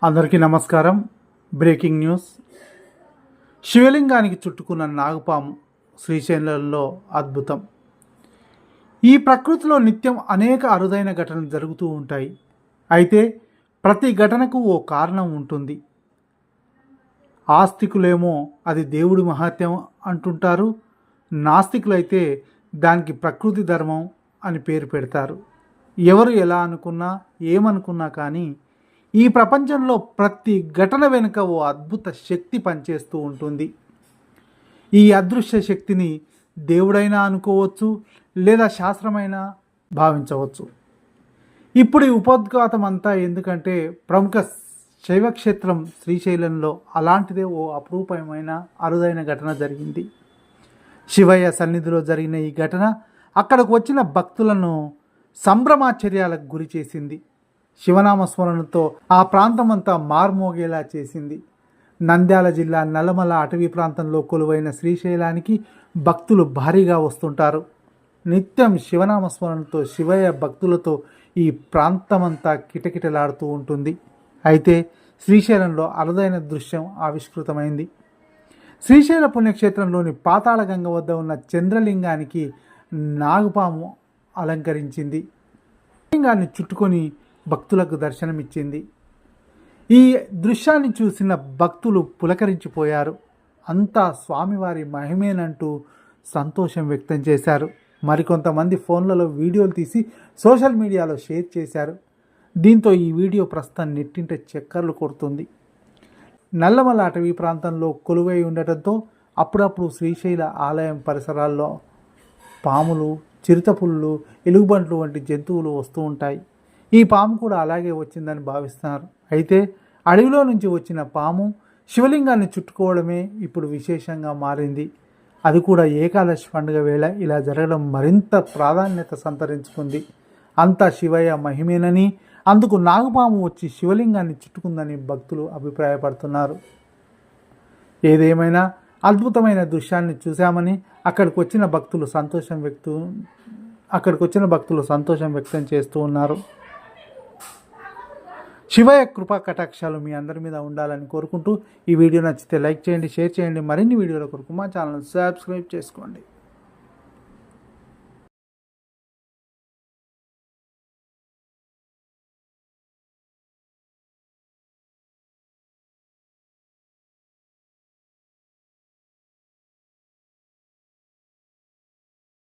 అందరికీ నమస్కారం. Breaking news. శివలింగానికి చుట్టుకున్న నాగపాము శ్రీశైలంలో అద్భుతం. ఈ ప్రకృతిలో నిత్యం అనేక అరుదైన ఘటనలు జరుగుతూ ఉంటాయి. అయితే ప్రతి ఘటనకు ఓ కారణం ఉంటుంది. ఆస్తికులేమో అది దేవుడి మహత్యం అంటుంటారు, నాస్తికులైతే దానికి ప్రకృతి ధర్మం అని పేరు పెడతారు. ఎవరు ఎలా అనుకున్నా ఏమనుకున్నా కానీ ఈ ప్రపంచంలో ప్రతి ఘటన వెనుక ఓ అద్భుత శక్తి పనిచేస్తూ ఉంటుంది. ఈ అదృశ్య శక్తిని దేవుడైనా అనుకోవచ్చు, లేదా శాస్త్రమైనా భావించవచ్చు. ఇప్పుడు ఈ ఉపోద్ఘాతం అంతా ఎందుకంటే ప్రముఖ శైవక్షేత్రం శ్రీశైలంలో అలాంటిదే ఓ అపురూపమైన అరుదైన ఘటన జరిగింది. శివయ్య సన్నిధిలో జరిగిన ఈ ఘటన అక్కడికి వచ్చిన భక్తులను సంభ్రమాశ్చర్యాలకు గురి చేసింది. శివనామస్మరణతో ఆ ప్రాంతమంతా మార్మోగేలా చేసింది. నంద్యాల జిల్లా నల్లమల అటవీ ప్రాంతంలో కొలువైన శ్రీశైలానికి భక్తులు భారీగా వస్తుంటారు. నిత్యం శివనామస్మరణతో శివయ్య భక్తులతో ఈ ప్రాంతమంతా కిటకిటలాడుతూ ఉంటుంది. అయితే శ్రీశైలంలో అరుదైన దృశ్యం ఆవిష్కృతమైంది. శ్రీశైల పుణ్యక్షేత్రంలోని పాతాళగంగ వద్ద ఉన్న చంద్రలింగానికి నాగపాము అలంకరించింది. లింగాన్ని చుట్టుకొని భక్తులకు దర్శనమిచ్చింది. ఈ దృశ్యాన్ని చూసిన భక్తులు పులకరించిపోయారు. అంతా స్వామివారి మహిమేనంటూ సంతోషం వ్యక్తం చేశారు. మరికొంతమంది ఫోన్లలో వీడియోలు తీసి సోషల్ మీడియాలో షేర్ చేశారు. దీంతో ఈ వీడియో ప్రస్తుతం నెట్టింట చక్కర్లు కొడుతుంది. నల్లమల అటవీ ప్రాంతంలో కొలువై ఉండటంతో అప్పుడప్పుడు శ్రీశైల ఆలయం పరిసరాల్లో పాములు, చిరుతపుళ్ళు, ఎలుగుబంట్లు వంటి జంతువులు వస్తూ ఉంటాయి. ఈ పాము కూడా అలాగే వచ్చిందని భావిస్తున్నారు. అయితే అడవిలో నుంచి వచ్చిన పాము శివలింగాన్ని చుట్టుకోవడమే ఇప్పుడు విశేషంగా మారింది. అది కూడా ఏకాదశి పండుగ వేళ ఇలా జరగడం మరింత ప్రాధాన్యత సంతరించుకుంది. అంతా శివయ్య మహిమేనని, అందుకు నాగపాము వచ్చి శివలింగాన్ని చుట్టుకుందని భక్తులు అభిప్రాయపడుతున్నారు. ఏదేమైనా అద్భుతమైన దృశ్యాన్ని చూశామని అక్కడికి వచ్చిన భక్తులు సంతోషం వ్యక్తం చేస్తూ ఉన్నారు. శివయ్య కృపా కటాక్షాలు మీ అందరి మీద ఉండాలని కోరుకుంటూ ఈ వీడియో నచ్చితే లైక్ చేయండి, షేర్ చేయండి. మరిన్ని వీడియోల కొరకు మా ఛానల్ సబ్స్క్రైబ్ చేసుకోండి.